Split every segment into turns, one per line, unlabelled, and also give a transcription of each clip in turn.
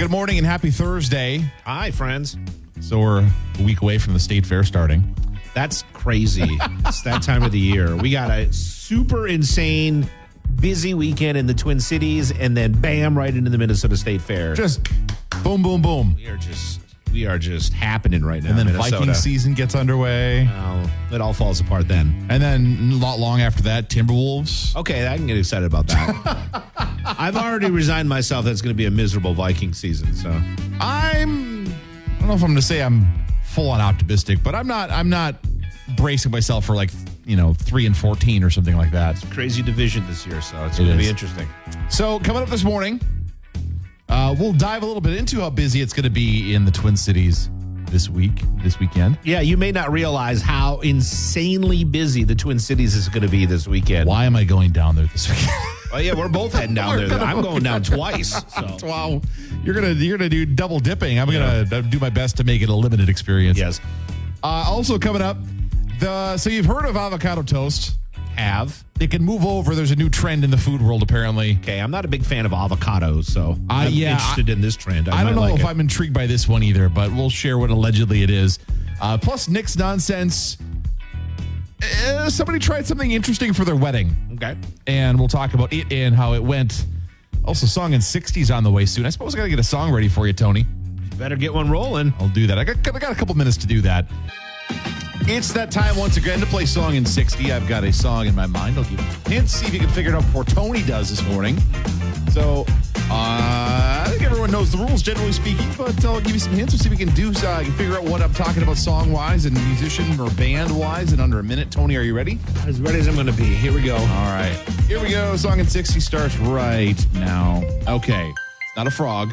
Good morning and happy Thursday.
Hi, friends.
So we're a week away from the state fair starting.
That's crazy. It's that time of the year. We got a super insane, busy weekend in the Twin Cities, and then bam, right into the Minnesota State Fair.
Just boom, boom, boom.
We are just happening right now.
And then
Minnesota.
Viking season gets underway.
It all falls apart then.
And then not long after that, Timberwolves.
Okay, I can get excited about that. I've already resigned myself that it's going to be a miserable Viking season. So
I don't know if I'm going to say I'm full on optimistic, but I'm not bracing myself for 3-14 or something like that.
crazy division this year, so it's going to be interesting.
So coming up this morning, we'll dive a little bit into how busy it's going to be in the Twin Cities this weekend.
Yeah, you may not realize how insanely busy the Twin Cities is going to be this weekend.
Why am I going down there this weekend?
Oh yeah, we're both heading down there. I'm going down twice. So.
Wow, you're gonna do double dipping. I'm gonna do my best to make it a limited experience.
Yes.
Also coming up, so you've heard of avocado toast? It can move over. There's a new trend in the food world, apparently.
Okay, I'm not a big fan of avocados, so I'm interested in this trend.
I don't know if I'm intrigued by this one either, but we'll share what allegedly it is. Plus, Nick's nonsense. Somebody tried something interesting for their wedding.
Okay.
And we'll talk about it and how it went. Also, Song in 60s on the way soon. I suppose I got to get a song ready for you, Tony.
Better get one rolling.
I'll do that. I got a couple minutes to do that. It's that time once again to play Song in 60. I've got a song in my mind. I'll give you hints, see if you can figure it out before Tony does this morning. So, I think everyone knows the rules, generally speaking, but I'll give you some hints. We'll see if we can do so. I can figure out what I'm talking about song-wise and musician or band-wise in under a minute. Tony, are you ready?
As ready as I'm going to be. Here we go.
All right. Here we go. Song in 60 starts right now. Okay. It's not a frog.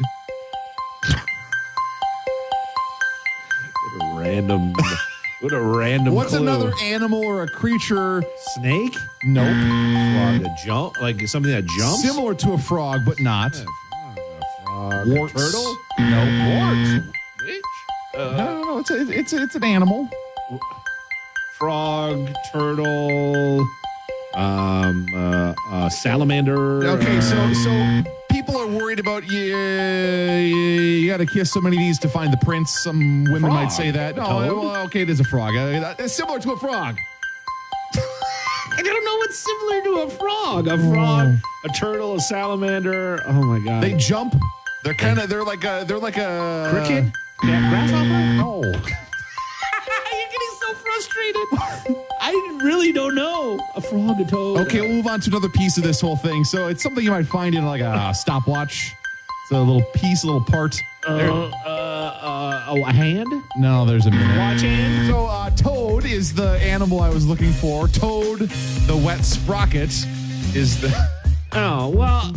What a random
What's
clue.
another animal or a creature?
Snake?
Nope.
Frog that jump? Like something that jumps?
Similar to a frog, but not.
Frog.
Warts.
Turtle?
No.
Warts. Which?
No. It's an animal.
Frog, turtle, salamander.
Okay, so people are worried about you got to kiss so many of these to find the prince. Some women
Frog.
might say that. No, well, okay, it is a frog. It's similar to a frog.
I don't know what's similar to a frog. A frog, a turtle, a salamander. Oh my god.
They jump. They're like a
Cricket? Yeah, grasshopper?
No.
You're getting so frustrated. I really don't know. A frog, a toad.
Okay, we'll move on to another piece of this whole thing. So it's something you might find in like a stopwatch. It's a little piece, a little part.
A hand?
No, there's a minute.
Watch hand?
So toad is the animal I was looking for. Toad, the wet sprocket, is the...
Oh, well,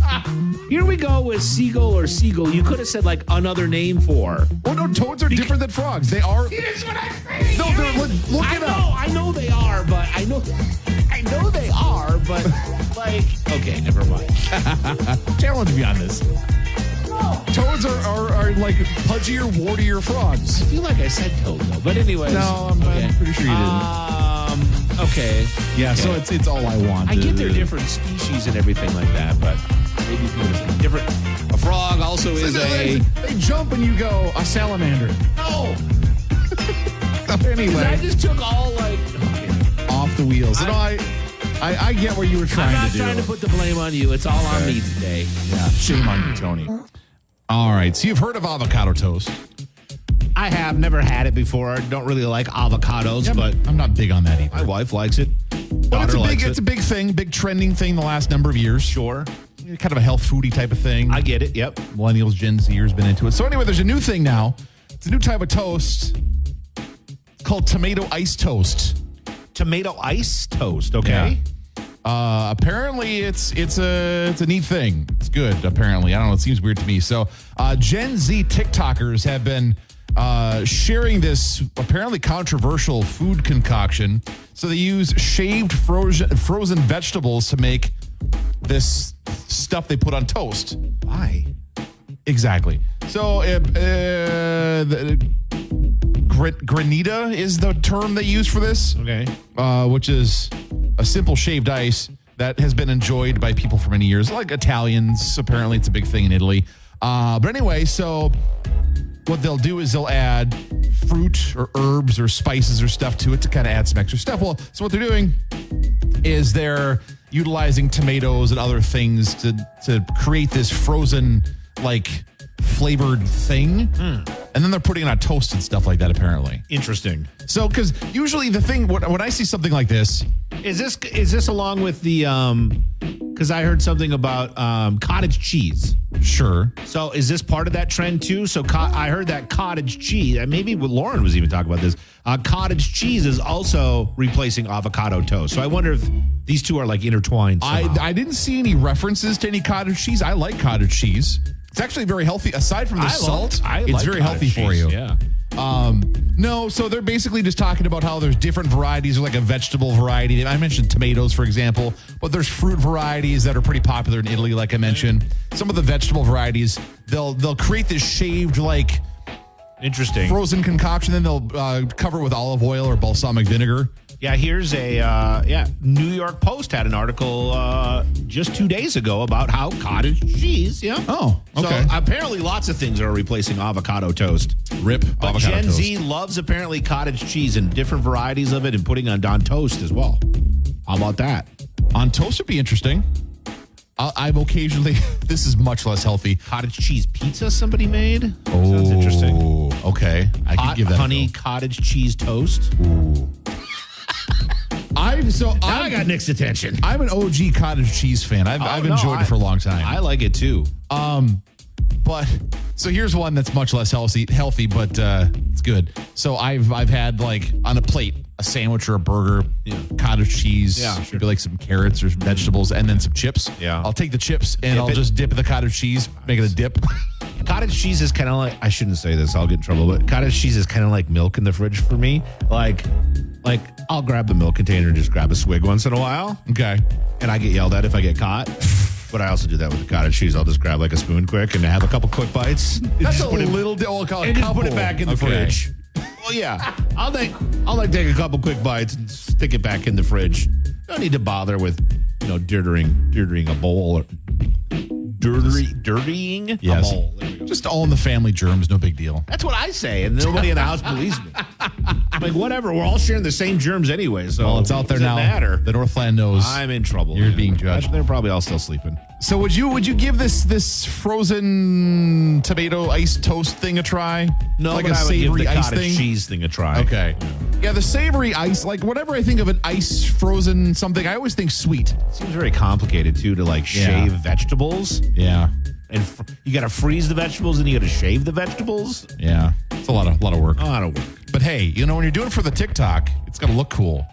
here we go with seagull or seagull. You could have said like another name for.
Oh, no, toads are different than frogs. They are...
Here's what I'm saying.
No, look it up.
I know they are, but I know they are, but like, okay, never mind.
Challenge me on this. Toads are like pudgier, wartier frogs.
I feel like I said toad though, but anyways.
No, I'm pretty sure you didn't.
Okay.
Yeah, so it's all I want.
I get they're different species and everything like that, but maybe if you would have been different. A frog also is
They jump and you go, a salamander.
No.
Anyway.
I just took all like
Off the wheels. I get what you were trying to do.
I'm not trying to put the blame on you. It's all on me today.
Yeah, shame on you, Tony. All right, so you've heard of avocado toast.
I have never had it before. Don't really like avocados, but
I'm not big on that either.
my wife likes it.
But it's a big thing, big trending thing the last number of years.
Sure.
Kind of a health foodie type of thing.
I get it. Yep.
Millennials, Gen Zers been into it. So anyway, there's a new thing now. It's a new type of toast called tomato ice toast.
Tomato ice toast. Okay.
Yeah. Apparently it's a neat thing. It's good. Apparently, I don't know. It seems weird to me. So Gen Z TikTokers have been sharing this apparently controversial food concoction. So they use shaved frozen vegetables to make this stuff they put on toast.
Why?
Exactly. So granita is the term they use for this.
Okay.
Which is a simple shaved ice that has been enjoyed by people for many years, like Italians. Apparently, it's a big thing in Italy. But anyway, so what they'll do is they'll add fruit or herbs or spices or stuff to it to kind of add some extra stuff. Well, so what they're doing is they're utilizing tomatoes and other things to create this frozen, like, flavored thing. And then they're putting it on toast and stuff like that, apparently.
Interesting.
So, because usually the thing, when I see something like this,
Is this along with the because I heard something about cottage cheese.
sure.
So is this part of that trend too? So I heard that cottage cheese, and maybe Lauren was even talking about this. Cottage cheese is also replacing avocado toast. So I wonder if these two are like intertwined somehow.
I didn't see any references to any cottage cheese. I like cottage cheese. It's actually very healthy. Aside from the salt, it's very healthy for you.
Yeah.
No, so they're basically just talking about how there's different varieties, like a vegetable variety. I mentioned tomatoes, for example, but there's fruit varieties that are pretty popular in Italy, like I mentioned. Some of the vegetable varieties, they'll create this shaved, like,
Interesting.
frozen concoction, then they'll cover it with olive oil or balsamic vinegar.
Yeah, here's a New York Post had an article just 2 days ago about how cottage cheese. Yeah.
Oh, okay.
So apparently, lots of things are replacing avocado toast.
Rip
But
avocado
Gen
toast.
Z loves apparently cottage cheese and different varieties of it and putting it on toast as well. How about that?
On toast would be interesting. I'm occasionally, this is much less healthy.
Cottage cheese pizza somebody made? Sounds interesting.
Okay. I
Hot
can give that
honey
a go.
cottage cheese toast.
Ooh.
Now I got Nick's attention.
I'm an OG cottage cheese fan. I've enjoyed it for a long time.
I like it too.
But so here's one that's much less healthy, but it's good. So I've had, like, on a plate, a sandwich or a burger, cottage cheese, maybe like some carrots or some vegetables, and then some chips.
Yeah.
I'll take the chips and I'll just dip the cottage cheese, make it a dip.
Cottage cheese is kind of like, I shouldn't say this, I'll get in trouble, but cottage cheese is kind of like milk in the fridge for me. Like I'll grab the milk container and just grab a swig once in a while.
Okay.
And I get yelled at if I get caught. But I also do that with the cottage cheese. I'll just grab like a spoon quick and have a couple quick bites.
That's
just
a little bit. We'll call it
and just put it back in the fridge. Well, yeah. I'll take a couple quick bites and stick it back in the fridge. Don't need to bother with, dirtying a bowl or dirtying a bowl. There we go.
Just all in the family germs, no big deal.
That's what I say, and nobody in the house believes me. I'm like, whatever. We're all sharing the same germs anyway, so
Well, it's out there now.
Matter.
The Northland knows.
I'm in trouble.
You're being judged.
They're probably all still sleeping.
So would you give this frozen tomato ice toast thing a try?
No,
like
but
a
I would give
savory
the
ice
cottage
thing.
cheese thing a try.
Okay. Yeah, the savory ice, like whatever I think of an ice frozen something, I always think sweet.
Seems very complicated too to shave vegetables,
Yeah.
and you got to freeze the vegetables and you got to shave the vegetables.
Yeah. It's a lot of work.
A lot of work.
But hey, when you're doing it for the TikTok, it's got to look cool.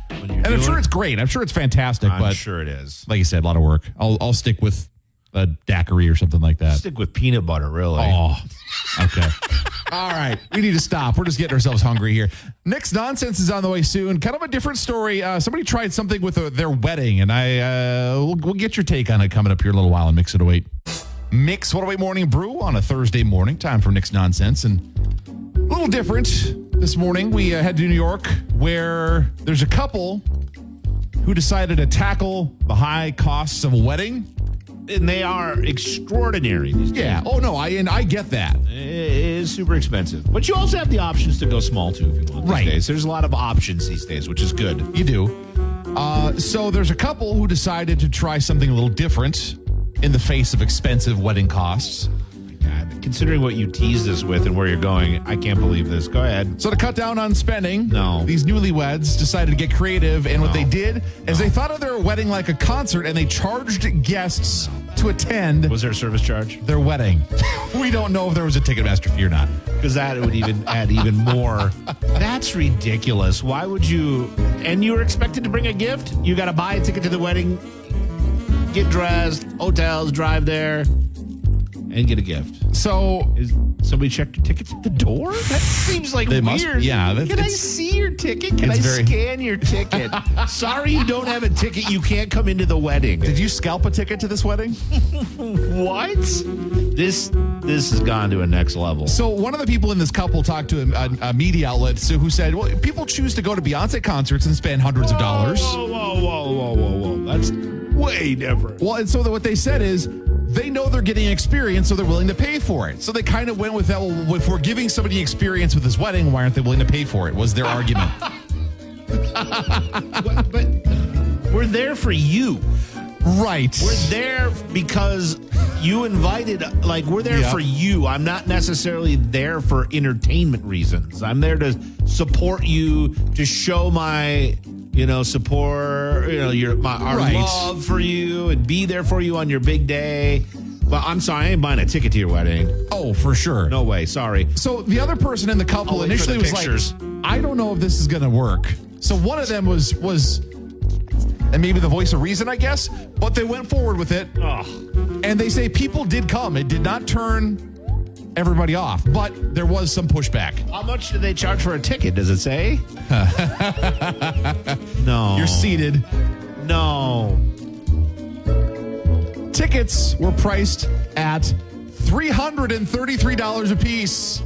And I'm sure it's great. I'm sure it's fantastic,
I'm
but
sure it is.
like you said, a lot of work. I'll stick with a daiquiri or something like that.
Stick with peanut butter, really.
Oh, okay. All right. We need to stop. We're just getting ourselves hungry here. Nick's Nonsense is on the way soon. Kind of a different story. Somebody tried something with their wedding, and we'll get your take on it coming up here in a little while on Mix 108. Mix 108 Morning Brew on a Thursday morning. Time for Nick's Nonsense. And a little different this morning. We head to New York, where there's a couple who decided to tackle the high costs of a wedding.
And they are extraordinary these days.
Yeah. Oh, no. I get that.
It is super expensive. But you also have the options to go small, too, if you want.
Right.
These days. There's a lot of options these days, which is good.
You do. So there's a couple who decided to try something a little different in the face of expensive wedding costs.
God, considering what you teased us with and where you're going, I can't believe this. Go ahead.
So to cut down on spending, these newlyweds decided to get creative, and what they did is they thought of their wedding like a concert, and they charged guests to attend
Was there a service charge?
their wedding. We don't know if there was a Ticketmaster fee or not.
Because that would even add even more. That's ridiculous. Why would you? And you were expected to bring a gift? You got to buy a ticket to the wedding, get dressed, hotels, drive there, and get a gift.
So
Is somebody checked your tickets at the door? That seems like
They
weird.
must- yeah,
Can I see your ticket? Can I
it's very-
scan your ticket? Sorry you don't have a ticket. You can't come into the wedding.
did you scalp a ticket to this wedding?
What? This has gone to a next level.
So one of the people in this couple talked to a media outlet who said, well, people choose to go to Beyonce concerts and spend hundreds of dollars.
Whoa. That's way different.
Well, and so what they said is they know they're getting experience, so they're willing to pay for it. So they kind of went with that. Well, if we're giving somebody experience with this wedding, why aren't they willing to pay for it? Was their argument.
But we're there for you.
Right.
We're there because you invited, like, we're there for you. I'm not necessarily there for entertainment reasons. I'm there to support you, to show my, support, our love for you and be there for you on your big day. But I'm sorry, I ain't buying a ticket to your wedding.
Oh, for sure.
No way. Sorry.
So the other person in the couple initially was
pictures.
like, I don't know if this is going to work. So one of them was, and maybe the voice of reason, I guess, but they went forward with it. And they say people did come. It did not turn everybody off, but there was some pushback.
How much do they charge for a ticket? Does it say? No.
You're seated.
No.
Tickets were priced at $333 a piece.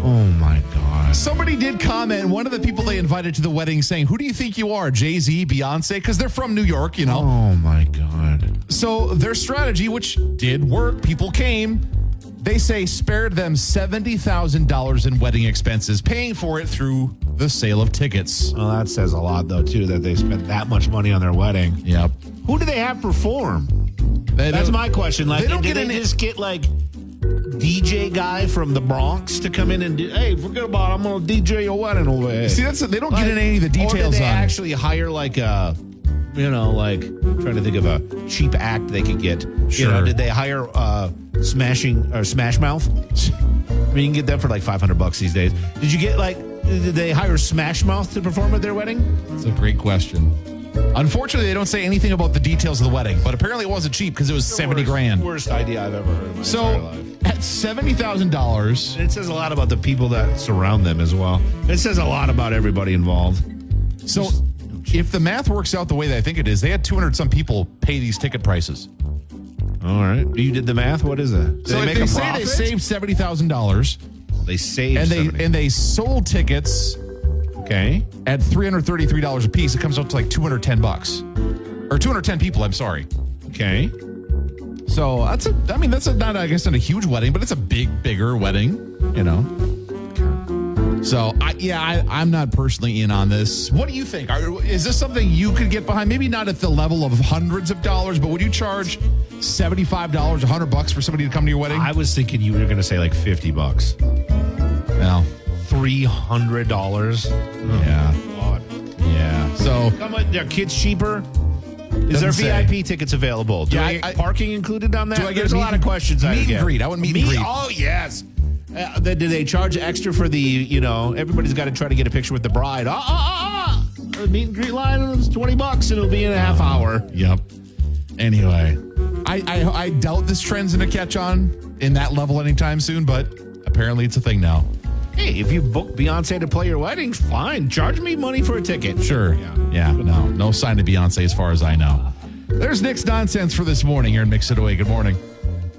Oh my God.
Somebody did comment, one of the people they invited to the wedding saying, who do you think you are, Jay-Z, Beyonce? Because they're from New York,
Oh my God.
So their strategy, which did work, people came, they say spared them $70,000 in wedding expenses, paying for it through the sale of tickets.
Well, that says a lot, though, too, that they spent that much money on their wedding.
Yep.
Who do they have perform? That's my question. Like, did they just get, like, DJ guy from the Bronx to come in and do, hey, forget about it, I'm going to DJ your wedding over here.
See, they don't get into any of the details on.
Or did they actually hire, like, I'm trying to think of a cheap act they could get.
Sure.
Did they hire Smash Mouth? I mean, you can get them for like $500 these days. Did they hire Smash Mouth to perform at their wedding?
That's a great question. Unfortunately, they don't say anything about the details of the wedding, but apparently it wasn't cheap because it was $70,000.
Worst idea I've ever heard of in my entire life.
At $70,000,
It says a lot about the people that surround them as well. It says a lot about everybody involved.
so if the math works out the way that I think it is, they had 200 some people pay these ticket prices.
All right. You did the math? What is it? Did
So
they
if
make
they
a
say
profit?
they saved $70,000
They saved
and
$70,000.
they sold tickets
Okay.
at $333 a piece, it comes up to like $210. Or 210 people, I'm sorry.
Okay.
So that's not a huge wedding, but it's a bigger wedding, So I'm not personally in on this. What do you think? Is this something you could get behind? Maybe not at the level of hundreds of dollars, but would you charge $75, $100 for somebody to come to your wedding?
I was thinking you were going to say like $50.
No.
$300.
Yeah.
God.
Yeah. So
Come on, are kids cheaper? Is there
Doesn't say.
VIP tickets available? Do
Yeah,
I get parking included on that?
do I get
There's a
meet
lot
and-
of questions I
meet and
get.
greet? I want meet and greet.
Oh, yes. Do they charge extra for the, everybody's got to try to get a picture with the bride. The meet and greet line is $20 and it'll be in a half hour.
Yep. Anyway, I doubt this trend's going to catch on in that level anytime soon, but apparently it's a thing now.
Hey, if you book Beyonce to play your wedding, fine. Charge me money for a ticket.
Sure. Yeah. No sign of Beyonce as far as I know. There's Nick's nonsense for this morning here in Mix It Away. Good morning.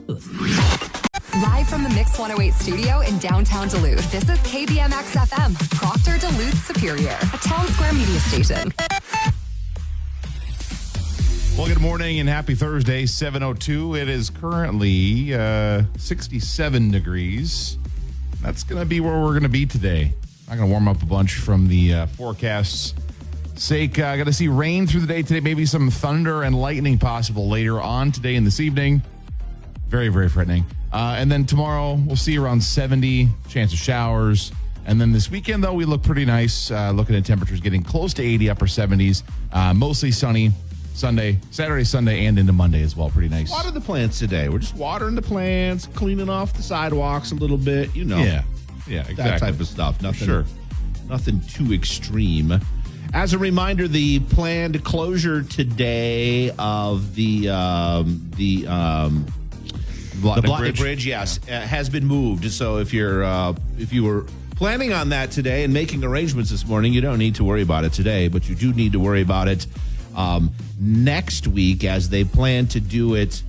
Live from the Mix 108 studio in downtown Duluth, this is KBMX FM, Proctor Duluth Superior, a town square media station.
Well, good morning and happy Thursday, 7:02. It is currently 67 degrees. That's going to be where we're going to be today. I'm going to warm up a bunch from the forecast's sake. I got to see rain through the day today, maybe some thunder and lightning possible later on today and this evening. Very, very threatening. And then tomorrow, we'll see around 70, chance of showers. And then this weekend, though, we look pretty nice. Looking at temperatures getting close to 80, upper 70s. Mostly sunny Saturday, Sunday, and into Monday as well. Pretty nice.
Water the plants today. We're just watering the plants, cleaning off the sidewalks a little bit,
Yeah, exactly.
that type of stuff. Nothing too extreme. As a reminder, the planned closure today of the Blotnick Bridge, yes, has been moved. So if you were planning on that today and making arrangements this morning, you don't need to worry about it today, but you do need to worry about it next week, as they plan to do it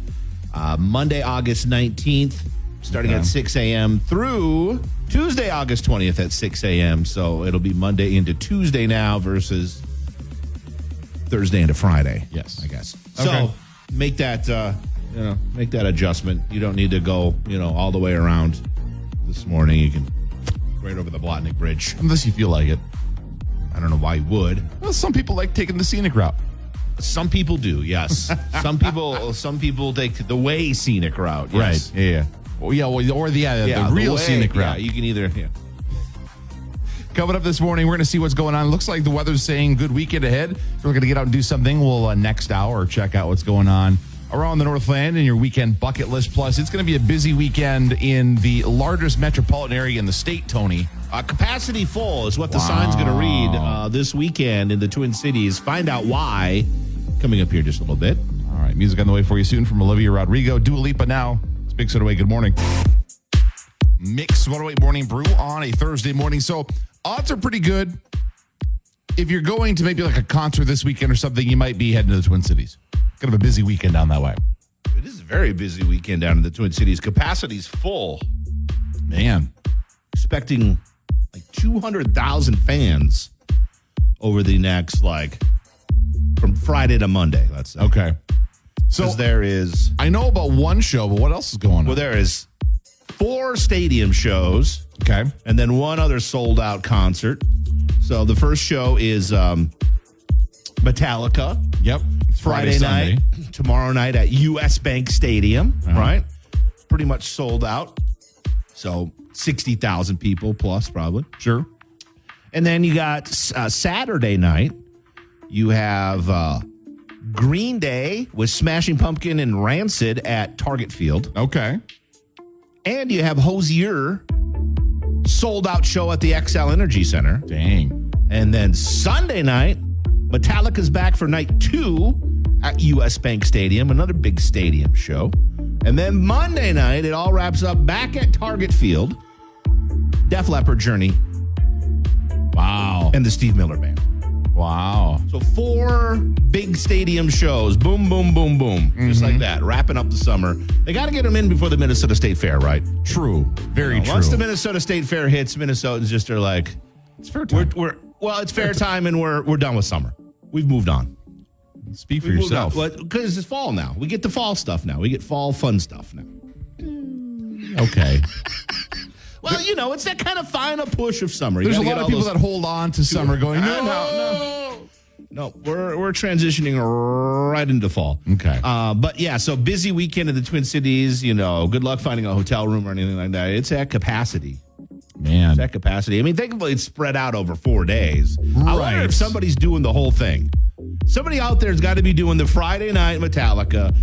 Monday, August 19th, starting at 6 a.m. through Tuesday, August 20th at 6 a.m. So it'll be Monday into Tuesday now versus Thursday into Friday.
Yes.
I guess.
Okay.
So make that make that adjustment. You don't need to go all the way around this morning. You can right over the Blotnick Bridge.
Unless you feel like it.
I don't know why you would.
Well, some people like taking the scenic route.
Some people do, yes. Some people take the way scenic route. Yes.
Right. Yeah. Or the real
way,
scenic route.
Yeah, you can either. Yeah.
Coming up this morning, we're going to see what's going on. Looks like the weather's saying good weekend ahead. If we're going to get out and do something, we'll next hour check out what's going on around the Northland and your weekend bucket list. Plus, it's going to be a busy weekend in the largest metropolitan area in the state, Tony.
Capacity full is what the sign's going to read this weekend in the Twin Cities. Find out why. Coming up here just a little bit.
All right, music on the way for you soon from Olivia Rodrigo. Dua Lipa now. It's Big Soda Way. Good morning. Mix 108 Morning Brew on a Thursday morning. So odds are pretty good. If you're going to maybe like a concert this weekend or something, you might be heading to the Twin Cities. Kind of a busy weekend down that way.
It is a very busy weekend down in the Twin Cities. Capacity's full.
Man.
Expecting like 200,000 fans over the next from Friday to Monday, let's say.
Okay. So
there is...
I know about one show, but what else is going on?
Well, there is 4 stadium shows.
Okay.
And then one other sold-out concert. So the first show is Metallica.
Yep.
Friday night. Tomorrow night at US Bank Stadium, right? Pretty much sold out. So 60,000 people plus probably.
Sure.
And then you got Saturday night. You have Green Day with Smashing Pumpkin and Rancid at Target Field.
Okay.
And you have Hozier sold out show at the XL Energy Center.
Dang.
And then Sunday night, Metallica's back for night 2 at US Bank Stadium, another big stadium show. And then Monday night, it all wraps up back at Target Field. Def Leppard, Journey.
Wow.
And the Steve Miller Band.
Wow.
So 4 big stadium shows. Boom, boom, boom, boom. Just like that. Wrapping up the summer. They got to get them in before the Minnesota State Fair, right?
True. Very true.
Once the Minnesota State Fair hits, Minnesotans just are like,
it's fair time.
It's fair time and we're done with summer. We've moved on.
Speak for yourself.
Because it's fall now. We get the fall stuff now. We get fall fun stuff now.
Okay.
Well, it's that kind of final push of summer.
There's a lot of people that hold on to summer going,
No, we're transitioning right into fall.
Okay.
But yeah, so busy weekend in the Twin Cities. Good luck finding a hotel room or anything like that. It's at capacity.
Man.
It's at capacity. I mean, think about it spread out over 4 days. I wonder if somebody's doing the whole thing. Somebody out there's got to be doing the Friday night Metallica,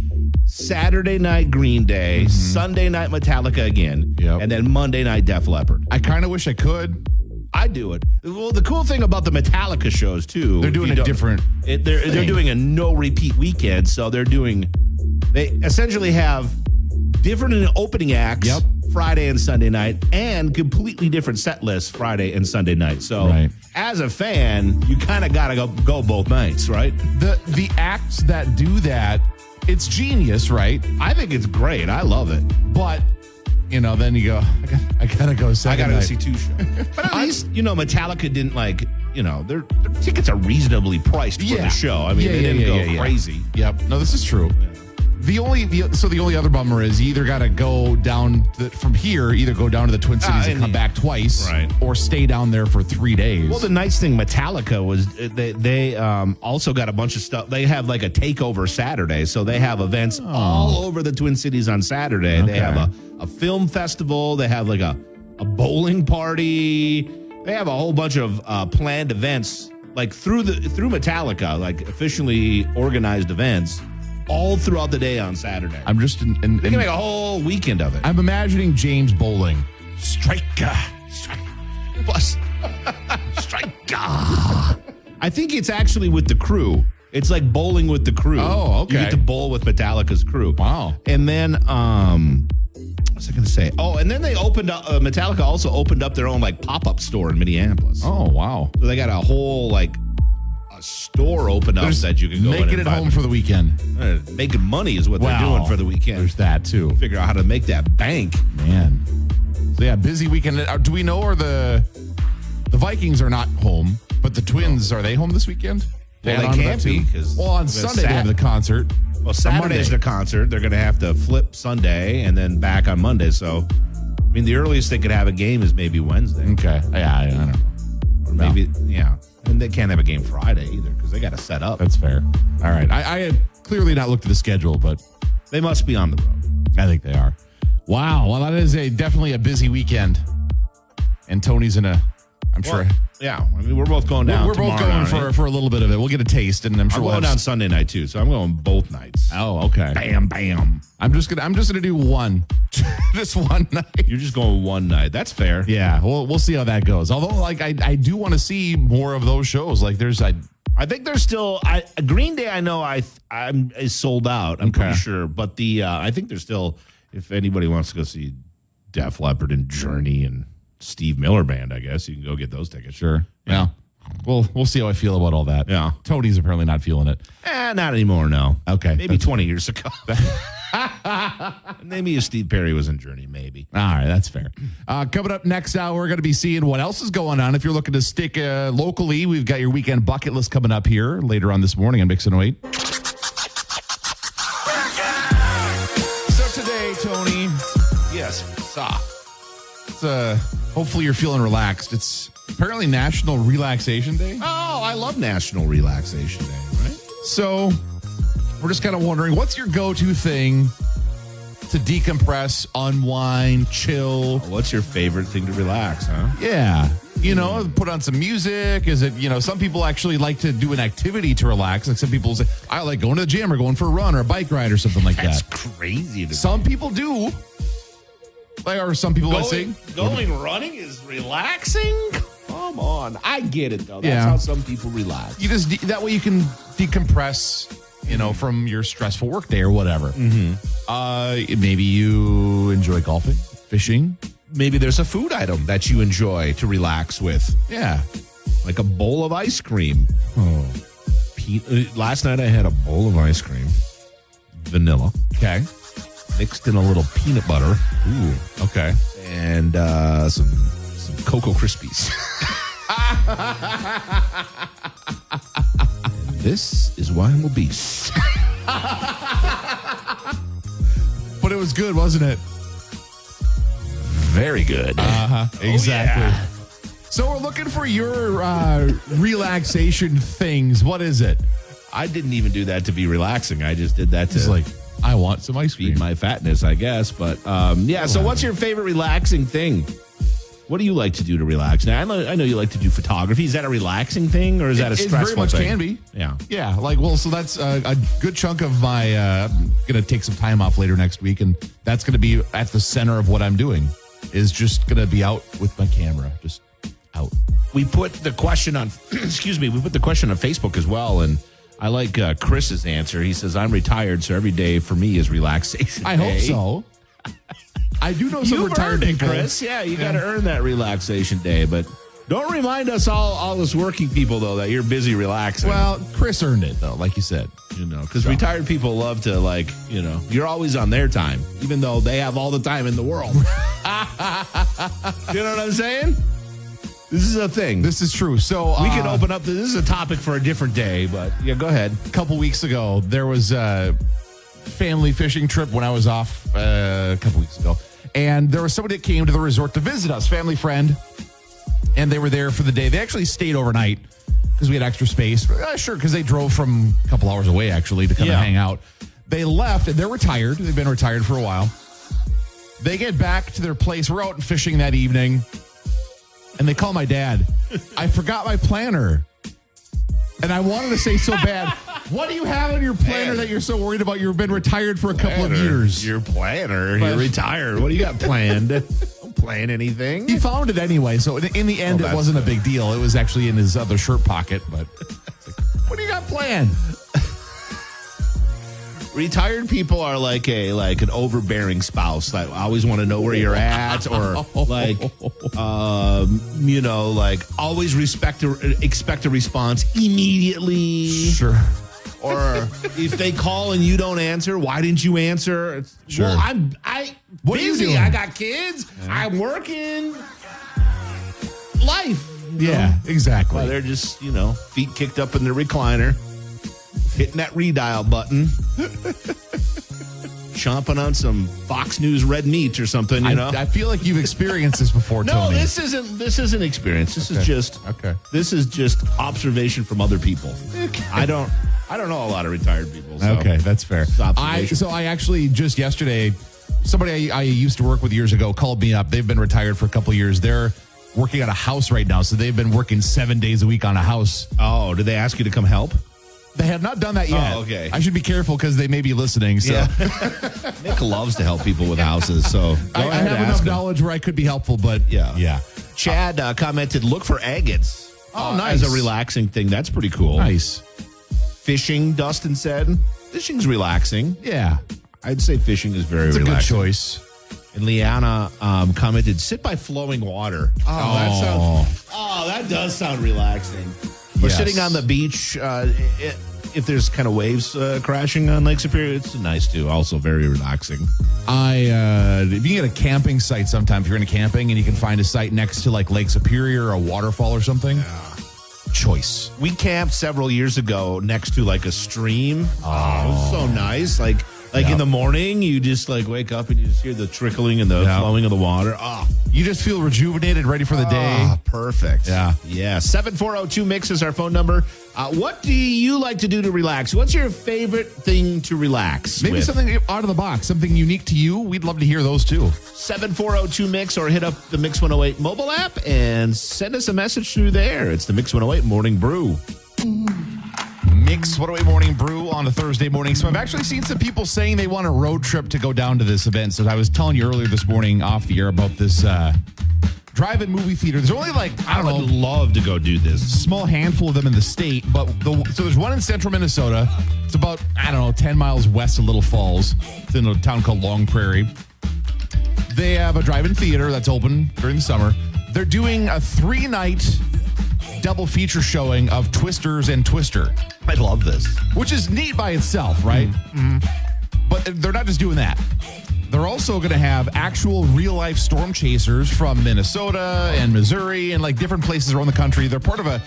Saturday night Green Day, Sunday night Metallica again, and then Monday night Def Leppard.
I kind of wish I could.
I'd do it. Well, the cool thing about the Metallica shows, too.
They're doing a different
They're doing a no-repeat weekend, so they essentially have different opening acts Friday and Sunday night and completely different set lists Friday and Sunday night. So as a fan, you kind of got to go both nights, right?
The acts that do that, it's genius, right?
I think it's great. I love it.
But, then you go, I got to go second
I got to
night.
go see 2 shows. But at least, Metallica didn't their tickets are reasonably priced for the show. I mean, they didn't go crazy.
Yep. No, this is true. Yeah. The only other bummer is you either got to go down from here, either go down to the Twin Cities and come back twice, or stay down there for 3 days.
Well, the nice thing Metallica was they also got a bunch of stuff. They have like a takeover Saturday, so they have events all over the Twin Cities on Saturday. Okay. They have a film festival. They have like a bowling party. They have a whole bunch of planned events like through Metallica, like officially organized events. All throughout the day on Saturday.
I'm just
they can make a whole weekend of it.
I'm imagining James bowling.
Striker. Plus. Striker. I think it's actually with the crew. It's like bowling with the crew.
Oh, okay.
You get to bowl with Metallica's crew.
Wow.
And then, what was I going to say? Oh, and then they opened up, Metallica also opened up their own pop-up store in Minneapolis.
Oh, wow.
So they got a whole store opened up that you can go
making it home for the weekend.
Making money is what they're doing for the weekend.
There's that too.
Figure out how to make that bank.
Man. So yeah, busy weekend. Do we know the Vikings are not home, but the Twins, are they home this weekend? They
Well, they can't be because
on Sunday they have the concert.
Well, Saturday's
Monday.
the concert. They're going to have to flip Sunday and then back on Monday. So, I mean, the earliest they could have a game is maybe Wednesday.
Okay. Yeah, I don't know.
Or maybe, yeah. And they can't have a game Friday either because they got to set up.
That's fair. All right. I have clearly not looked at the schedule, but
They must be on the road.
I think they are. Wow. Well, that is definitely a busy weekend. And Tony's I'm sure.
Yeah. I mean, we're both going down.
We're both going for a little bit of it. We'll get a taste, and I'm sure
I'm
we'll
going
have
down Sunday night too, so I'm going both nights.
Oh, okay.
Bam, bam.
I'm just gonna do one, just one night.
You're just going one night. That's fair.
Yeah, we'll see how that goes. Although, like, I do want to see more of those shows. Like,
I think there's still Green Day. I know I'm is sold out. I'm pretty sure, but I think there's still, if anybody wants to go see Def Leppard and Journey and Steve Miller Band, I guess you can go get those tickets.
sure. Yeah. We'll see how I feel about all that.
Yeah.
Tony's apparently not feeling it.
Not anymore. No.
Okay.
Maybe 20 years ago. Maybe if Steve Perry was in Journey, maybe.
All right, that's fair. Coming up next hour, we're going to be seeing what else is going on. If you're looking to stick locally, we've got your weekend bucket list coming up here later on this morning on Mix and Wait. So today, Tony,
Yes.
it's, hopefully you're feeling relaxed. It's apparently National Relaxation Day.
Oh, I love National Relaxation Day, right?
So we're just kind of wondering, what's your go-to thing to decompress, unwind, chill?
What's your favorite thing to relax, huh?
Yeah. Put on some music. Is it, some people actually like to do an activity to relax. Like some people say, I like going to the gym or going for a run or a bike ride or something like
That's
that.
crazy.
Some people do. Or some people let's say
Going running is relaxing? Come on. I get it, though. That's
Yeah.
how some people relax.
you just that way you can decompress, from your stressful work day or whatever. Mm-hmm. Maybe you enjoy golfing, fishing.
Maybe there's a food item that you enjoy to relax with,
Yeah.
like a bowl of ice cream.
Oh.
Last night I had a bowl of ice cream, vanilla,
Okay.
mixed in a little peanut butter.
Ooh. Okay.
And some Cocoa Krispies. And this is why I'm obese.
But it was good, wasn't it?
Very good.
Exactly.
yeah.
So we're looking for your relaxation things. What is it?
I didn't even do that to be relaxing. I just did that to
It's like, I want some ice cream.
feed my fatness, I guess. But yeah. So what's your favorite relaxing thing? What do you like to do to relax? Now I know you like to do photography. Is that a relaxing thing or is that a stressful
It very much
thing?
can be.
Yeah.
Yeah, so that's a good chunk of my, I'm going to take some time off later next week, and that's going to be at the center of what I'm doing, is just going to be out with my camera, just out.
We put the question on, excuse me, we put the question on Facebook as well, and I like Chris's answer. He says, I'm retired, so every day for me is relaxation
I hope
day.
so. I do know some
You've
retired
earned it,
people.
Chris. Yeah, you got to earn that relaxation day, but don't remind us all us working people, though, that you're busy relaxing.
Well, Chris earned it, though, like you said.
Because retired people love to, you're always on their time, even though they have all the time in the world. You know what I'm saying? This is a thing.
This is true. So
We can open up. This is a topic for a different day, but yeah, go ahead.
a couple weeks ago, there was a family fishing trip when I was off a couple weeks ago. And there was somebody that came to the resort to visit us, family friend. And they were there for the day. They actually stayed overnight because we had extra space. Sure, because they drove from a couple hours away, actually, to come and hang out. They left, and they're retired. They've been retired for a while. They get back to their place. We're out fishing that evening. And they call my dad. I forgot my planner. And I wanted to say so bad, what do you have on your planner that you're so worried about? You've been retired for a couple of years.
You're planner. You're retired. What do you got planned? Don't plan anything.
He found it anyway, so in the end, it wasn't a big deal. It was actually in his other shirt pocket, but what do you got planned?
Retired people are like an overbearing spouse that always want to know where you're at, or always expect a response immediately.
Sure.
Or if they call and you don't answer, why didn't you answer?
Sure.
Well, I'm
What are you
busy.
doing?
I got kids. I'm working. Life.
Yeah, exactly.
While they're just, feet kicked up in their recliner, hitting that redial button, chomping on some Fox News red meat or something,
I feel like you've experienced this before,
No,
Tony.
this isn't experience. This is just observation from other people. I don't know a lot of retired people. So
Okay, that's fair.
it's observation.
So I actually just yesterday, somebody I used to work with years ago called me up. They've been retired for a couple of years. They're working on a house right now, so they've been working 7 days a week on a house.
Oh, did they ask you to come help?
They have not done that yet.
Oh, okay.
I should be careful because they may be listening. So
Nick loves to help people with houses, so
I have enough knowledge where I could be helpful, but yeah.
Chad commented, look for agates.
Oh, nice.
As a relaxing thing. That's pretty cool.
Nice.
Fishing, Dustin said. Fishing's relaxing.
Yeah.
I'd say fishing is very
It's a good
relaxing.
choice.
And Liana commented, sit by flowing water. That does sound relaxing. Or
Yes.
sitting on the beach, if there's kind of waves crashing on Lake Superior, it's nice too. Also very relaxing.
If you can get a camping site sometime, if you're into camping and you can find a site next to like Lake Superior or a waterfall or something, choice.
We camped several years ago next to like a stream. Oh, it was so nice. Like in the morning, you just like wake up and you just hear the trickling and the flowing of the water. Oh,
You just feel rejuvenated, ready for the day.
Perfect.
Yeah.
7402 Mix is our phone number. What do you like to do to relax? What's your favorite thing to relax?
Maybe
with?
something out of the box, something unique to you. We'd love to hear those too.
7402 Mix, or hit up the Mix 108 mobile app and send us a message through there. It's the Mix 108 Morning Brew.
Mix 108 Morning Brew on a Thursday morning. So I've actually seen some people saying they want a road trip to go down to this event. So I was telling you earlier this morning off the air about this drive-in movie theater. There's only
I would love to go do this.
small handful of them in the state, but so there's one in central Minnesota. It's about 10 miles west of Little Falls. It's in a town called Long Prairie. They have a drive-in theater that's open during the summer. They're doing a 3-night double feature showing of Twisters and Twister,
I love this.
which is neat by itself, right? Mm-hmm. But they're not just doing that. They're also going to have actual real-life storm chasers from Minnesota and Missouri and like different places around the country. They're part of an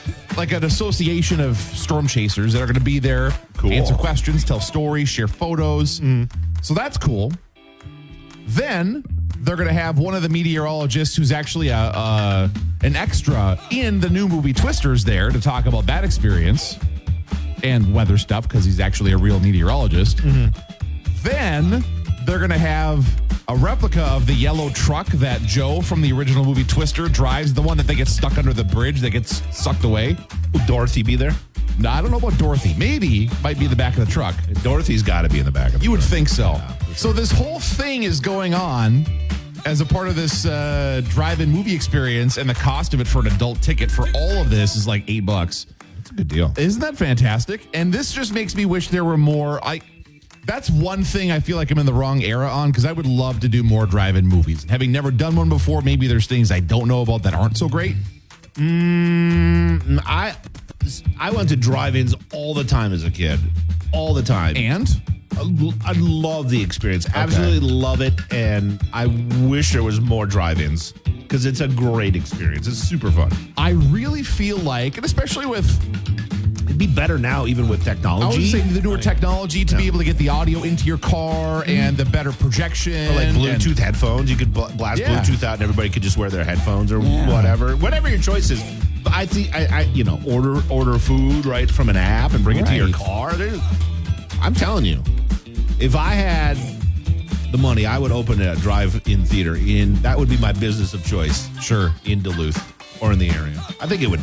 association of storm chasers that are going to be there,
Cool.
answer questions, tell stories, share photos. So that's cool. Then they're going to have one of the meteorologists who's actually an extra in the new movie Twisters there to talk about that experience and weather stuff because he's actually a real meteorologist. Then they're going to have a replica of the yellow truck that Joe from the original movie Twister drives, the one that they get stuck under the bridge that gets sucked away.
Will Dorothy be there?
No, I don't know about Dorothy. Maybe might be in the back of the truck.
Dorothy's got to be in the back of the
You would
truck.
think so.
Yeah, for sure.
So this whole thing is going on as a part of this drive-in movie experience, and the cost of it for an adult ticket for all of this is like $8.
That's a good deal.
Isn't that fantastic? And this just makes me wish there were more. That's one thing I feel like I'm in the wrong era on, because I would love to do more drive-in movies. Having never done one before, maybe there's things I don't know about that aren't so great.
I went to drive-ins all the time as a kid. All the time.
And
I love the experience. Absolutely love it. And I wish there was more drive-ins because it's a great experience. It's super fun.
I really feel like, and especially with,
It'd be better now, even with technology.
I was saying the newer technology to be able to get the audio into your car and the better projection.
Or like
and-
Bluetooth headphones. You could blast
Yeah.
Bluetooth out and everybody could just wear their headphones or whatever your choice is. But I think order food right from an app and bring it to your
Right.
car. I'm telling you, if I had the money, I would open a drive-in theater that would be my business of choice.
Sure.
In Duluth or in the area. I think it would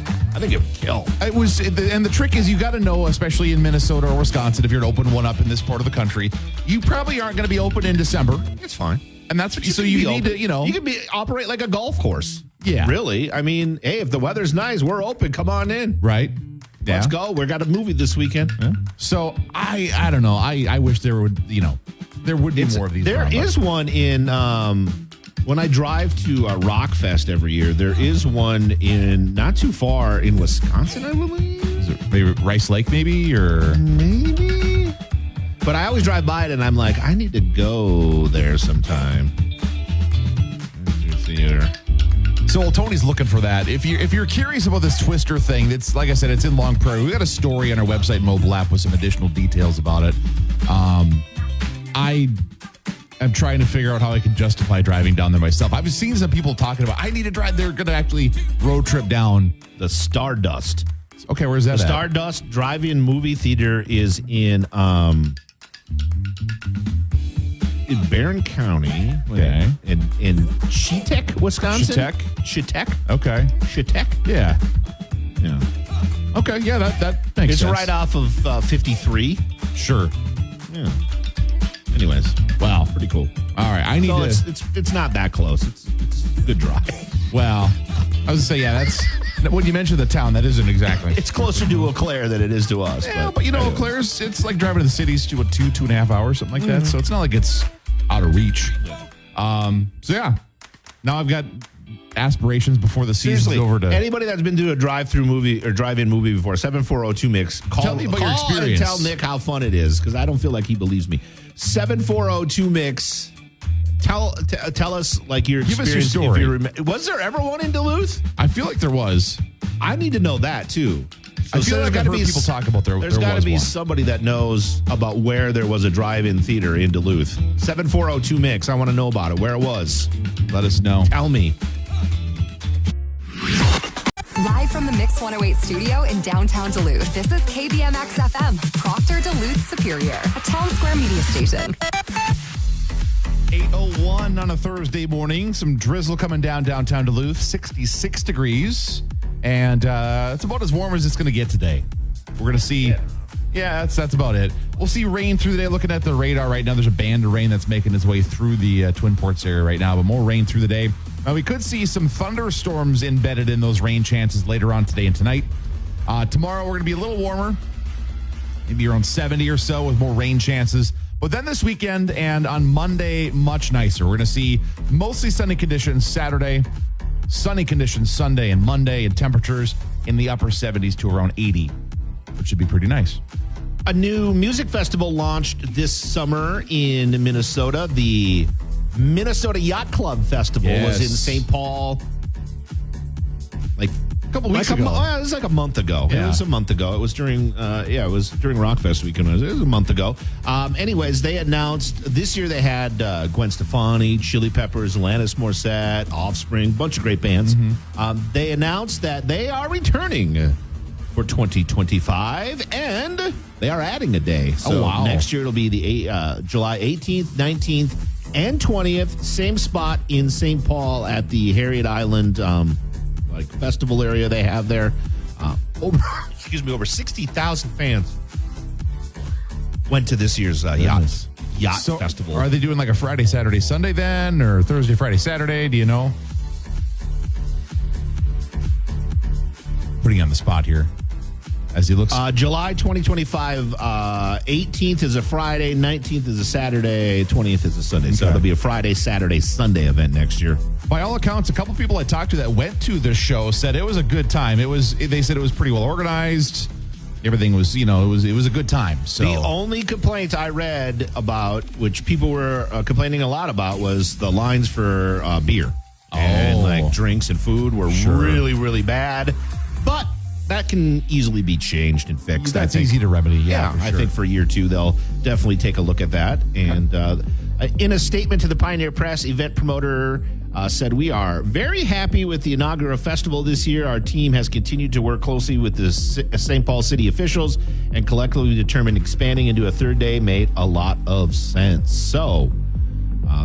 kill.
It was, and the trick is you got to know, especially in Minnesota or Wisconsin, if you're to open one up in this part of the country, you probably aren't going to be open in December.
It's fine.
And that's
But
so
can
you
be
need
open.
to,
You can operate like a golf course.
Yeah.
Really? I mean, hey, if the weather's nice, we're open. Come on in.
right?
Let's go. We got a movie this weekend.
So I don't know. I wish there would, there would be more of these.
There
around,
is one in when I drive to Rockfest every year. There is one in not too far in Wisconsin, I believe.
Is it maybe Rice Lake, maybe, or
Maybe. But I always drive by it, and I'm like, I need to go there sometime. Theater.
So Tony's looking for that. If you're curious about this Twister thing, it's like I said, it's in Long Prairie. We got a story on our website mobile app with some additional details about it. I'm trying to figure out how I can justify driving down there myself. I've seen some people talking about I need to drive. They're going to actually road trip down
The Stardust.
Okay, where's that?
The
at?
Stardust Drive-In Movie Theater is in Barron County.
Okay.
In Chetek, Wisconsin. Chetek.
Okay.
Chetek.
Yeah.
Yeah.
Okay. Yeah, that makes
It's
sense.
right off of 53.
Sure.
Yeah. Anyways,
Wow.
pretty cool.
All right. I need
So
to.
it's not that close. It's a good drive.
Well, I was going to say, yeah, that's. When you mentioned the town, that isn't exactly.
It's closer to Eau Claire than it is to us.
Yeah, but Eau Claire's, it's like driving to the cities to 2.5 hours, something like that. So it's not like it's out of reach. So yeah, now I've got aspirations before the season's over to.
Anybody that's been to a drive-through movie or drive-in movie before, 7402 Mix,
Tell me about your experience.
And tell Nick how fun it is, because I don't feel like he believes me. 7402 Mix. Tell us like your
Give us
experience.
your story.
Was there ever one in Duluth?
I feel like there was.
I need to know that too.
I feel like I've heard people talk about
There's got to be
one.
somebody that knows about where there was a drive-in theater in Duluth. 7402 Mix. I want to know about it. Where it was.
Let us know.
Tell me.
Live from the Mix 108 studio in downtown Duluth, this is KBMX FM, Proctor Duluth Superior, a town square media station.
8:01 on a Thursday morning. Some drizzle coming down downtown Duluth. 66 degrees. And it's about as warm as it's going to get today. We're going to see. Yeah, that's about it. We'll see rain through the day. Looking at the radar right now, there's a band of rain that's making its way through the Twin Ports area right now, but more rain through the day. Now, we could see some thunderstorms embedded in those rain chances later on today and tonight. Tomorrow, we're going to be a little warmer, maybe around 70 or so with more rain chances. But then this weekend and on Monday, much nicer. We're going to see mostly sunny conditions Saturday, sunny conditions Sunday and Monday, and temperatures in the upper 70s to around 80, which should be pretty nice.
A new music festival launched this summer in Minnesota. The Minnesota Yacht Club Festival was in St. Paul like
A couple weeks ago.
It was like a month ago.
Yeah.
It was a month ago. It was during Rockfest weekend. It was a month ago. Anyways, they announced this year they had Gwen Stefani, Chili Peppers, Alanis Morissette, Offspring, bunch of great bands. They announced that they are returning for 2025, and they are adding a day. So
wow.
Next year it'll be the July 18th, 19th, and 20th. Same spot in St. Paul at the Harriet Island festival area they have there. Over 60,000 fans went to this year's yacht
So
festival.
Are they doing like a Friday, Saturday, Sunday then, or Thursday, Friday, Saturday? Do you know? Putting you on the spot here as he looks.
July 2025, 18th is a Friday, 19th is a Saturday, 20th is a Sunday. So
Okay.
it'll be a Friday, Saturday, Sunday event next year.
By all accounts, a couple people I talked to that went to this show said it was a good time. They said it was pretty well organized. Everything was, it was a good time. So
The only complaint I read about, which people were complaining a lot about, was the lines for beer. And drinks and food were really, really bad. But that can easily be changed and fixed.
That's easy to remedy. Yeah, for
I
sure.
think for year two, they'll definitely take a look at that. And in a statement to the Pioneer Press, event promoter said, "We are very happy with the inaugural festival this year. Our team has continued to work closely with the St. Paul city officials and collectively determined expanding into a third day made a lot of sense." So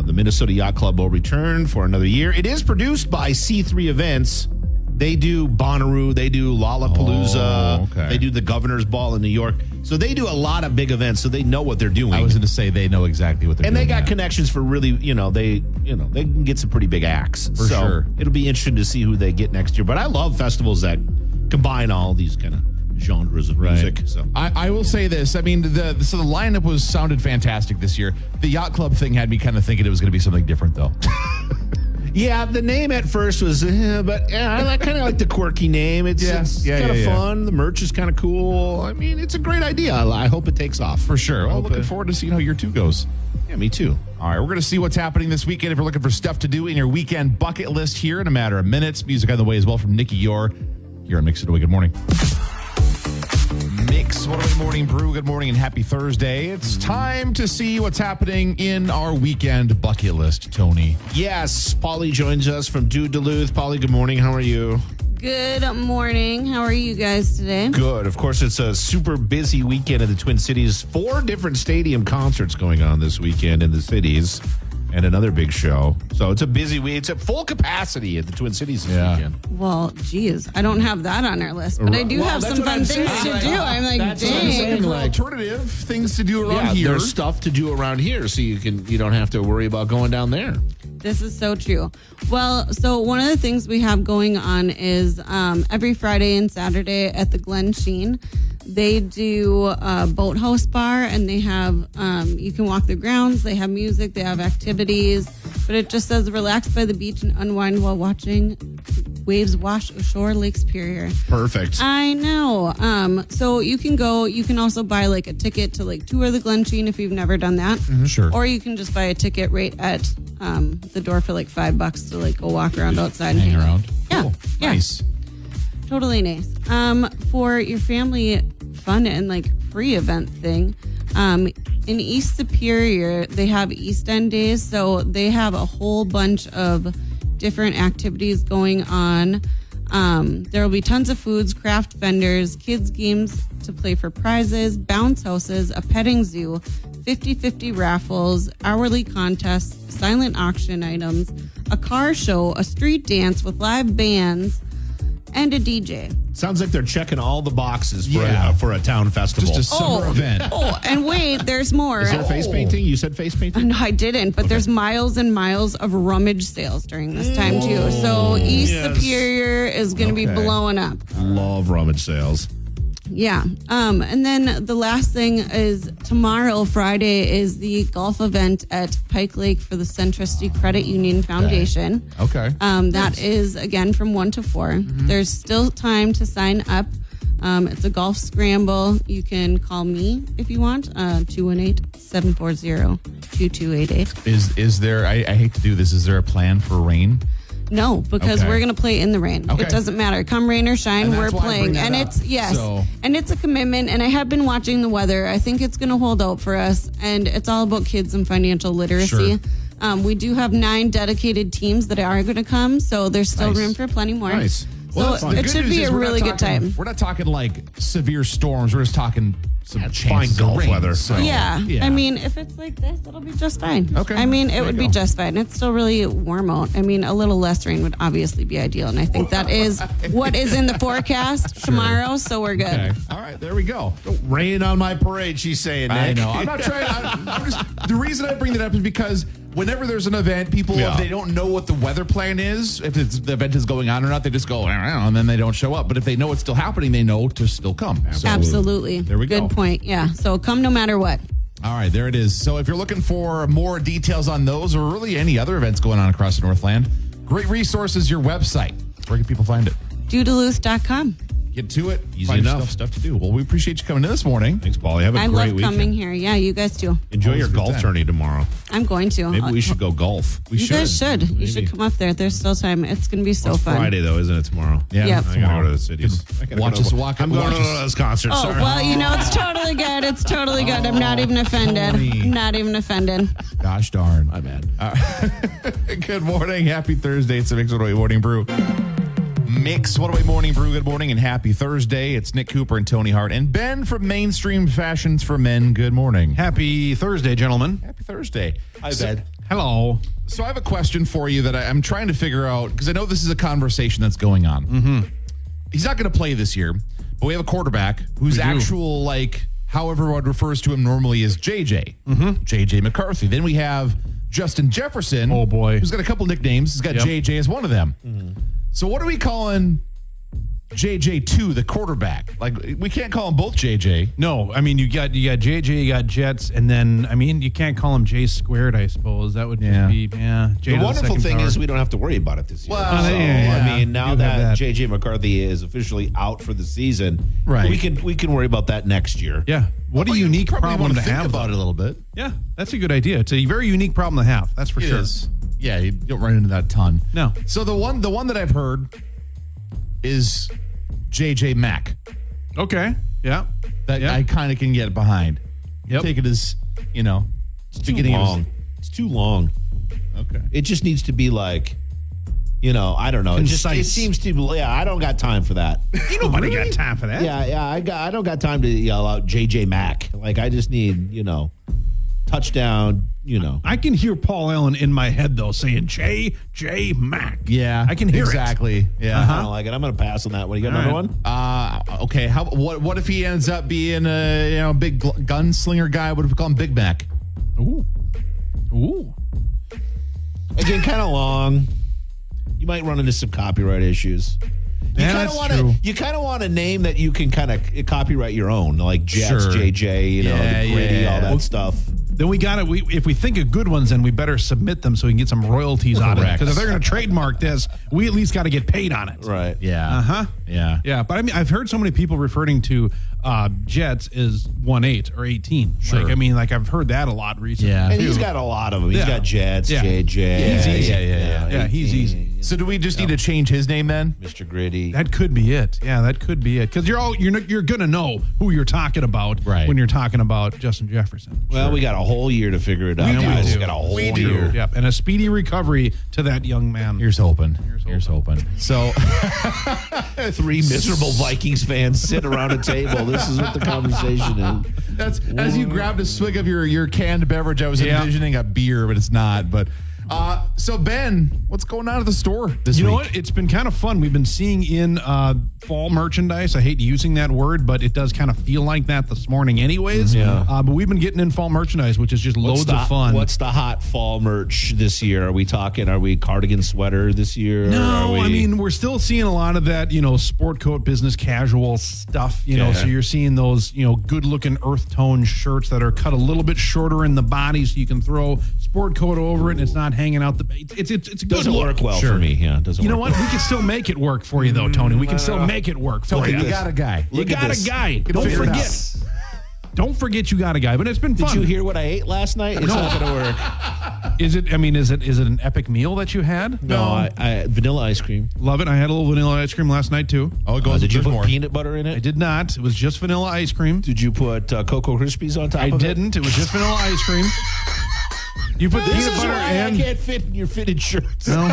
the Minnesota Yacht Club will return for another year. It is produced by C3 Events. They do Bonnaroo, they do Lollapalooza, They do the Governor's Ball in New York. So they do a lot of big events, so they know what they're doing.
I was going to say they know exactly what they're
and
doing.
they got connections for really, they can get some pretty big acts.
For sure.
It'll be interesting to see who they get next year. But I love festivals that combine all these kind of genres of music. So
I will say this. I mean, the lineup sounded fantastic this year. The Yacht Club thing had me kind of thinking it was going to be something different, though.
Yeah, the name at first was, but I kind of like the quirky name. It's kind of fun. The merch is kind of cool. I mean, it's a great idea. I hope it takes off.
For sure. Well, looking forward to seeing how year 2 goes.
Yeah, me too.
All right, we're going to see what's happening this weekend. If you're looking for stuff to do in your weekend bucket list here in a matter of minutes. Music on the way as well from Nikki Yore here on Mix It Away. Good morning. Mix What Away Morning Brew. Good morning and happy Thursday. It's time to see what's happening in our weekend bucket list, Tony.
Yes, Polly joins us from Duluth. Polly, good morning. How are you?
Good morning. How are you guys today?
Good. Of course, it's a super busy weekend in the Twin Cities. 4 different stadium concerts going on this weekend in the cities and another big show. So it's a busy week. It's at full capacity at the Twin Cities this weekend.
Well, geez, I don't have that on our list, but I do have some fun things to do. I'm like,
That's what I'm
dang.
saying. Like,
Alternative things to do around
yeah,
here.
there's stuff to do around here, so you don't have to worry about going down there.
This is so true. Well, so one of the things we have going on is every Friday and Saturday at the Glen Sheen, they do a boathouse bar, and they have, you can walk the grounds, they have music, they have activities, but it just says relax by the beach and unwind while watching waves wash ashore Lake Superior.
Perfect.
I know. So you can go. You can also buy like a ticket to like tour the Glen Sheen if you've never done that.
Sure.
Or you can just buy a ticket right at the door for like $5 to like go walk around outside and
hang around.
Yeah.
Cool.
Yeah.
Nice.
Totally nice. For your family fun and like free event thing, in East Superior, they have East End Days. So they have a whole bunch of different activities going on. There will be tons of foods, craft vendors, kids games to play for prizes, bounce houses, a petting zoo, 50-50 raffles, hourly contests, silent auction items, a car show, a street dance with live bands, and a DJ.
Sounds like they're checking all the boxes
Yeah.
for a town festival.
Just a summer event.
Oh, and wait, there's more.
Is there face painting? You said face painting?
No, I didn't, but there's miles and miles of rummage sales during this time, too. So East
yes.
Superior is going to be blowing up.
Love rummage sales.
Yeah. And then the last thing is tomorrow, Friday, is the golf event at Pike Lake for the Centricity Credit Union Foundation.
Okay.
That is, again, from 1 to 4. There's still time to sign up. It's a golf scramble. You can call me if you want, 218-740-2288.
Is there, I hate to do this, is there a plan for rain?
No, because
Okay.
we're going to play in the rain.
Okay.
It doesn't matter. Come rain or shine,
And
we're
that's why I
playing.
bring that
And
up.
it's, yes,
So-
and it's a commitment. And I have been watching the weather. I think it's going to hold out for us. And it's all about kids and financial literacy.
Sure.
We do have 9 dedicated teams that are going to come. So there's still
Nice.
room for plenty more.
Nice.
So
that's fine.
it
The
should
good
be
news
a
is we're
really
not
good
talking-
time.
We're not talking like severe storms. We're just talking some
That's
chances
fine golf
of rain.
weather.
So,
Yeah.
Yeah.
I mean, if it's like this, it'll be just fine.
Okay.
I mean, it
There
would
you
be
go.
just fine. It's still really warm out. I mean, a little less rain would obviously be ideal. And I think that is what is in the forecast tomorrow. So we're good.
Okay. All right. There we go.
Rain on my parade, she's saying, Nick.
I know. I'm not trying. I'm just, the reason I bring that up is because whenever there's an event, people,
Yeah.
if they don't know what the weather plan is, if the event is going on or not, they just go, and then they don't show up. But if they know it's still happening, they know to still come. So,
Absolutely.
There we go.
Good point. Yeah. So come no matter what.
all right, there it is. So if you're looking for more details on those or really any other events going on across the Northland, great resources, your website. Where can people find it?
DuDuluth.com.
Get to it.
Easy
Find
enough.
Stuff to do. Well, we appreciate you coming in this morning.
Thanks, Paulie. Have a
I
great
love
weekend.
coming here. Yeah, you guys too.
Enjoy
Always
your
a good
golf
time.
tourney tomorrow.
I'm going to.
Maybe we should go golf.
We
You guys should. You should come up there. There's still time. It's going to be so
It's
fun.
Friday, though, isn't it, tomorrow?
Yeah,
Yep.
I gotta go to the cities.
Watch us walk.
I'm going
watch
to
us-
this concert.
Oh,
Sorry.
well, you know, it's totally good. It's totally good. I'm not even offended.
Tony.
I'm not even offended.
Gosh darn.
My bad.
Good morning. Happy Thursday. It's the Mix What Away Morning Brew. Mix What Away Morning Brew. Good morning and happy Thursday. It's Nick Cooper and Tony Hart and Ben from Mainstream Fashions for Men. Good morning.
Happy Thursday, gentlemen.
Happy Thursday.
Hi,
So-
Ben.
Hello.
So I have a question for you that I'm trying to figure out because I know this is a conversation that's going on. Mm-hmm. He's not going to play this year, but we have a quarterback whose
We do.
actual, like, how everyone refers to him normally is JJ. Mm-hmm. JJ McCarthy. Then we have Justin Jefferson.
Oh, boy.
Who's got a couple nicknames. He's got
Yep.
JJ as one of them. So what are we calling JJ2, the quarterback. Like, we can't call him both JJ.
No, I mean, you got JJ, you got Jets, and then, I mean, you can't call him J squared, I suppose. That would just be, J
The
to the
wonderful
second
thing
power.
is we don't have to worry about it this year.
Well,
So,
yeah.
I mean, now
You have
that
that.
J.J. McCarthy is officially out for the season,
Right.
we can worry about that next year.
Yeah. What a unique
Probably
problem
want
to
think
have.
about
though.
it a little bit.
Yeah, that's a good idea. It's a very unique problem to have. That's for sure.
Yeah, you don't run into that a ton.
No.
So the one that I've heard is JJ Mack.
Okay. Yeah.
That
Yeah.
I kind of can get behind.
Yep.
Take it as,
It's too long. It's too long.
Okay.
It just needs to be like, I don't know. It
Concise.
seems to. Yeah, I don't got time for that.
Ain't nobody got time for that.
Yeah. I don't got time to yell out JJ Mack. Like I just need, touchdown.
I can hear Paul Allen in my head, though, saying J Mack.
Yeah.
I can hear
exactly. Yeah.
I don't like it. I'm going to pass on that one. You got another
right.
one?
Okay. What if he ends up being a big gunslinger guy? What if we call him Big Mac?
Ooh.
Again, kind of long. You might run into some copyright issues.
Yeah, that's true.
You kind of want a name that you can kind of copyright your own, like Jets,
Sure.
JJ, the Gritty, all that stuff.
Then we got it. If we think of good ones, then we better submit them so we can get some royalties out of it.
Correct.
Because if they're going to trademark this, we at least got to get paid on it.
Right.
Yeah.
Uh-huh.
Yeah.
Yeah, but I mean, I've heard so many people referring to Jets as 1-8 or 18.
Sure.
I've heard that a lot recently.
Yeah.
And he's
too.
got a lot of them. He's
Yeah.
got Jets,
Yeah.
JJ.
He's easy.
Yeah,
he's easy.
So do we just need to change his name then?
Mr. Gritty.
That could be it. Yeah, that could be it. Because you're gonna know who you're talking about
Right.
when you're talking about Justin Jefferson.
Well, we got a whole year to figure it out.
do.
guys.
We
We
do.
got a whole
We do.
year.
Yep, and a speedy recovery to that young man.
Here's hoping. So,
3 miserable Vikings fans sit around a table. This is what the conversation is.
that's as you grabbed a swig of your canned beverage, I was
Yeah.
envisioning a beer, but it's not. But so Ben, what's going on at the store this week?
You know what? It's been kind of fun. We've been seeing in fall merchandise. I hate using that word, but it does kind of feel like that this morning anyways.
Yeah.
But we've been getting in fall merchandise, which is just loads of fun.
What's the hot fall merch this year? Are we cardigan sweater this year?
No,
Are we,
we're still seeing a lot of that, sport coat, business casual stuff,
Yeah.
so you're seeing those, good looking earth tone shirts that are cut a little bit shorter in the body so you can throw sport coat over it and it's not hanging out it's a good
doesn't
look.
work well for me. Yeah, it doesn't
You know
work
what? We can still make it work for you, though, Tony. We can still make it work for
Tony,
you.
you got a guy.
You
Look at
got
this.
a guy.
Can
Don't
figure it
forget. Don't forget you got a guy. But it's been fun.
Did you hear what I ate last night? It's not going to work.
Is it an epic meal that you had?
No, I vanilla ice cream.
Love it. I had a little vanilla ice cream last night, too.
Oh, it goes.
Did you
there's
put
more.
peanut butter in
I
it?
did not. It was just vanilla ice cream.
Did you put Cocoa Krispies on top
I
of it?
didn't. It was just vanilla ice cream. You put
This
peanut
is
butter
why
and...
I can't fit in your fitted shirts.
No.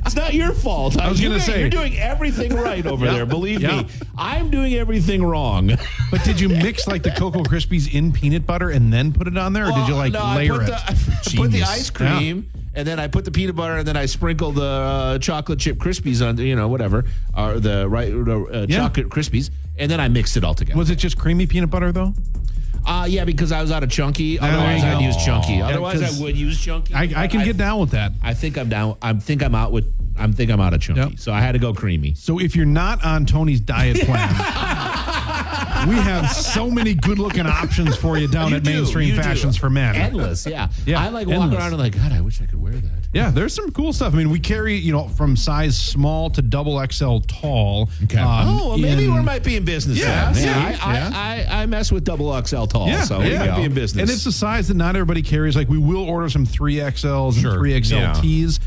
It's not your fault.
I was gonna say-
you're doing everything right over there. Believe
Yeah.
me, I'm doing everything wrong.
But did you mix like the Cocoa Krispies in peanut butter and then put it on there? Or did you
No,
layer it?
I put the
Genius.
ice cream, and then I put the peanut butter, and then I sprinkled the chocolate chip Krispies on, whatever, or the
Yeah.
chocolate Krispies, and then I mixed it all together.
Was it just creamy peanut butter, though?
Yeah, because I was out of Chunky.
There
Otherwise,
you
I'd
go.
use Chunky.
Yeah,
Otherwise,
'cause
I would use Chunky.
I can get down with that.
I think I'm down. I'm out of Chunky.
Yep.
So I had to go creamy.
So if you're not on Tony's diet plan, we have so many good-looking options for you down at Mainstream Fashions for Men.
Endless, yeah.
Yeah,
I walk
endless.
around and God, I wish I could wear that.
Yeah, there's some cool stuff. I mean, we carry, from size small to double XL tall.
Okay.
Maybe we might be in business.
Yeah,
then.
see?
I mess with double XL tall, so we might be in business.
And it's a size that not everybody carries. Like, we will order some 3XLs and 3XLTs,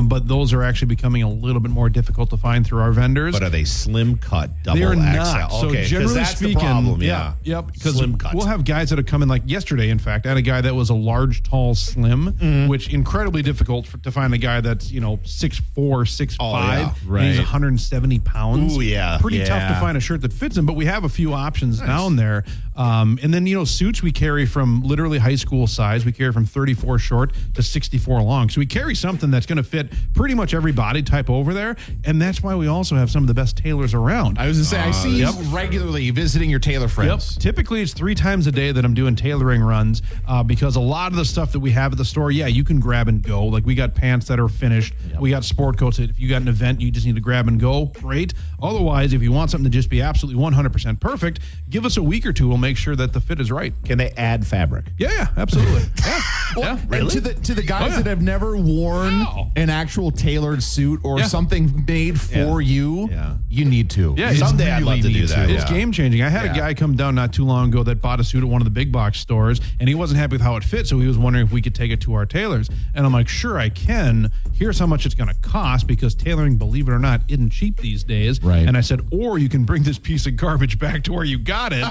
but those are actually becoming a little bit more difficult to find through our vendors.
But are they slim cut double
They're
XL?
not. So
Okay, 'cause
generally
that's
speaking,
the problem.
Yep. Because
Slim cut.
we'll have guys that have come in, like yesterday. In fact, I had a guy that was a large, tall, slim, which incredibly difficult to find a guy that's 6'4", 6'5",
yeah,
and he's
right.
170 pounds.
Ooh, yeah.
Pretty tough to
Yeah.
find a shirt that fits him. But we have a few options down there. And then suits we carry from literally high school size. We carry from 34 short to 64 long. So we carry something that's going to fit pretty much every body type over there. And that's why we also have some of the best tailors around.
I was going to say, I see you
Yep.
regularly visiting your tailor friends.
Yep. Typically, it's 3 times a day that I'm doing tailoring runs because a lot of the stuff that we have at the store, you can grab and go. Like we got pants that are finished. Yep. We got sport coats that if you got an event, you just need to grab and go. Great. Otherwise, if you want something to just be absolutely 100% perfect, give us a week or two. We'll make sure that the fit is right.
Can they add fabric?
Yeah, absolutely. Yeah.
Well,
Yeah.
and to the guys that have never worn an actual tailored suit or something made for you, you need to.
Yeah,
someday I'd love to do that.
It's game changing. I had a guy come down not too long ago that bought a suit at one of the big box stores, and he wasn't happy with how it fit, so he was wondering if we could take it to our tailors. And I'm like, sure, I can. Here's how much it's going to cost, because tailoring, believe it or not, isn't cheap these days.
Right.
And I said, or you can bring this piece of garbage back to where you got it.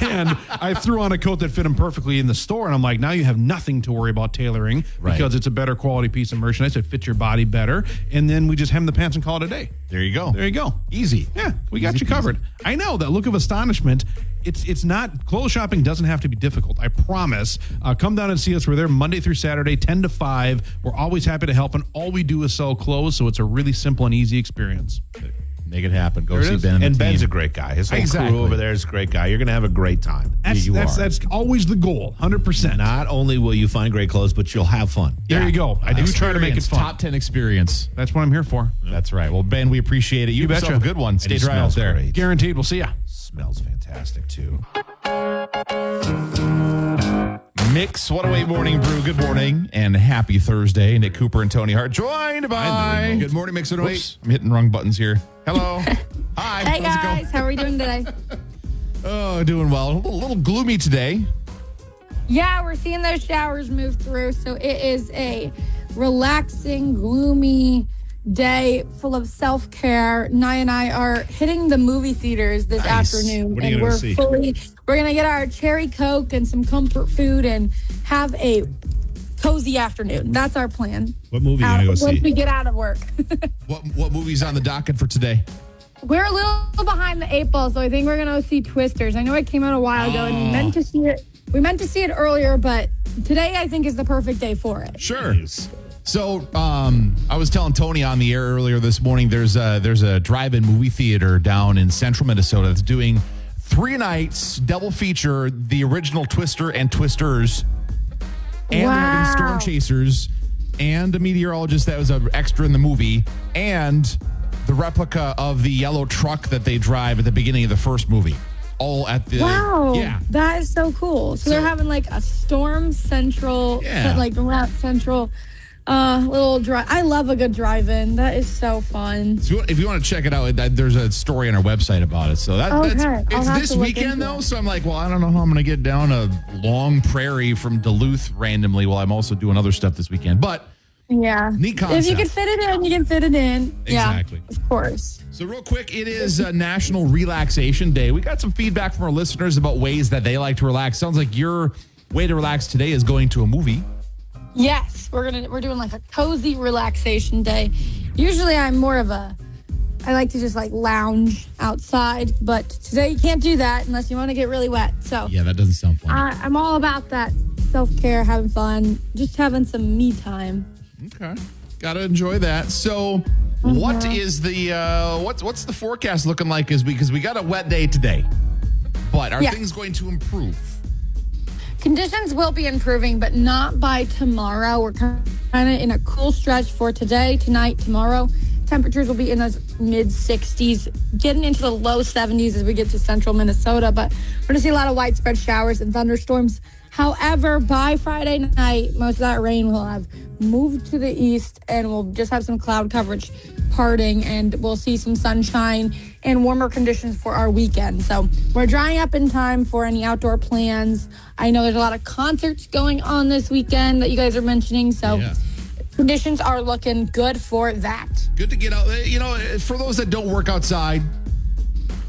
And I threw on a coat that fit him perfectly in the store, and I'm like, now you have nothing to worry about tailoring because it's a better quality piece of merchandise. It fits your body better. And then we just hem the pants and call it a day.
There you go.
There you go.
Easy.
Yeah, we got you covered. I know that look of astonishment. It's not, clothes shopping doesn't have to be difficult. I promise. Come down and see us. We're there Monday through Saturday, 10 to 5. We're always happy to help, and all we do is sell clothes, so it's a really simple and easy experience.
Make it happen. Go
There it
see
is.
Ben
And
the
Ben's a
team.
great guy. His whole
Exactly.
crew over there is a great guy. You're going to have a great time.
That's always the goal, 100%.
Not only will you find great clothes, but you'll have fun.
There you go. I do try to make it fun.
Top 10 experience.
That's what I'm here for.
That's right. Well, Ben, we appreciate it. You
betcha.
yourself a good one. Stay
it
dry out
smells
there.
great.
Guaranteed. We'll see ya.
Smells fantastic, too.
Mix 108 Morning Brew. Good morning and happy Thursday. Nick Cooper and Tony Hart joined by. Good morning, Mix 108. Oops, I'm hitting wrong buttons here. Hello. Hi.
Hey
How's it going?
guys, how are we doing today?
Oh, doing well. A little gloomy today.
Yeah, we're seeing those showers move through, so it is a relaxing, gloomy day full of self-care. Nye and I are hitting the movie theaters this afternoon.
What are you
and
gonna
we're
see?
we're gonna get our cherry Coke and some comfort food and have a cozy afternoon. That's our plan.
What movie are you going to go
Once
see?
we get out of work.
What movie's on the docket for today?
We're a little behind the 8 ball, so I think we're gonna go see Twisters. I know it came out a while ago, and we meant to see it. We meant to see it earlier, but today I think is the perfect day for it.
Sure. So, I was telling Tony on the air earlier this morning. There's a drive-in movie theater down in central Minnesota that's doing 3 nights double feature: the original Twister and Twisters, and they're having Storm Chasers, and a meteorologist that was an extra in the movie, and the replica of the yellow truck that they drive at the beginning of the first movie. All at the
That is so cool. So they're having like a Storm Central, like Lap Central, little drive. I love a good drive-in. That is so fun.
So if you want to check it out, there's a story on our website about it. So
Okay. I'll
it's
have
this
to look
weekend
into
though.
it.
So I'm like, well, I don't know how I'm going to get down a long prairie from Duluth randomly while I'm also doing other stuff this weekend. But
Yeah.
Neat
If you
concept.
can fit it in, you can fit it in.
Exactly.
Yeah, of course.
So real quick, it is National Relaxation Day. We got some feedback from our listeners about ways that they like to relax. Sounds like your way to relax today is going to a movie.
Yes, we're doing like a cozy relaxation day. Usually I like to just like lounge outside, but today you can't do that unless you want to get really wet. So
Yeah, that doesn't sound fun.
I'm all about that self-care, having fun, just having some me time.
Okay. Got to enjoy that. So what is the what's the forecast looking like because we got a wet day today. But are
Yes.
things going to improve?
Conditions will be improving, but not by tomorrow. We're kind of in a cool stretch for today, tonight, tomorrow. Temperatures will be in those mid 60s, getting into the low 70s as we get to central Minnesota. But we're going to see a lot of widespread showers and thunderstorms. However, by Friday night, most of that rain will have moved to the east, and we'll just have some cloud coverage parting, and we'll see some sunshine and warmer conditions for our weekend. So we're drying up in time for any outdoor plans. I know there's a lot of concerts going on this weekend that you guys are mentioning, so
Yeah.
conditions are looking good for that.
Good to get out. You know, for those that don't work outside,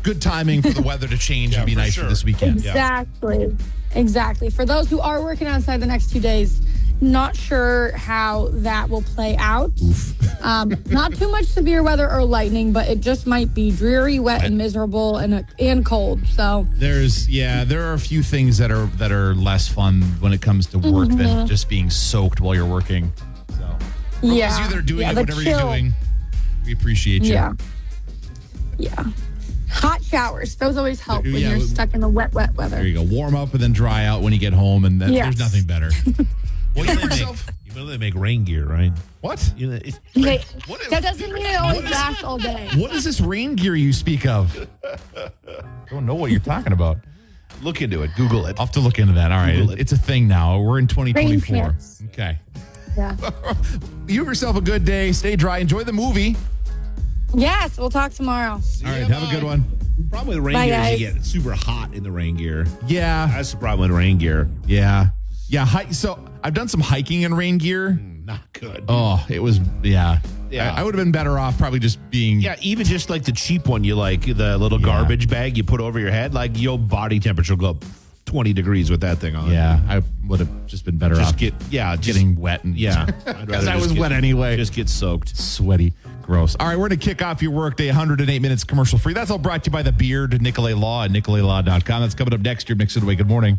good timing for the weather to change and be nice for this weekend.
Exactly. For those who are working outside the next 2 days, not sure how that will play out. Not too much severe weather or lightning, but it just might be dreary, wet, and miserable and cold. So
there are a few things that are less fun when it comes to work than just being soaked while you're working. So for those of you that are doing it,
the
whatever
chill.
you're doing, we appreciate you.
Yeah. Hot showers. Those always help when
Yeah,
you're stuck in the wet
There
weather.
you go. Warm up and then dry out when you get home, and
Yes.
there's nothing better.
Well, you know they make rain gear, right?
What?
You know,
Okay,
What is-
that doesn't mean it always lasts all day.
What is this rain gear you speak of? I don't know what you're talking about.
look into it. Google it.
I'll have to look into that. All right.
Google it.
It's a thing now. We're in 2024.
Rain pants.
Okay.
Yeah.
You have yourself a good day. Stay dry. Enjoy the movie.
Yes, we'll talk tomorrow.
All right. Have a good one.
Problem with the rain
Bye,
gear is
guys.
you get super hot in the rain gear.
Yeah.
That's the problem with rain gear.
Yeah. Yeah. So I've done some hiking in rain gear.
Not good.
Oh, it was, yeah.
Yeah.
I would have been better off probably just being.
Yeah, even just like the cheap one, you like the little garbage bag you put over your head, like your body temperature will go up 20 degrees with that thing on.
Yeah. I would have just been better
Just
off
getting
wet and
yeah.
Because I was wet anyway.
Just get soaked.
Sweaty. Gross. All right, we're going to kick off your workday 108 minutes commercial free. That's all brought to you by the Beard, Nicolay Law at NicolayLaw.com. That's coming up next. You're mixing away. Good morning.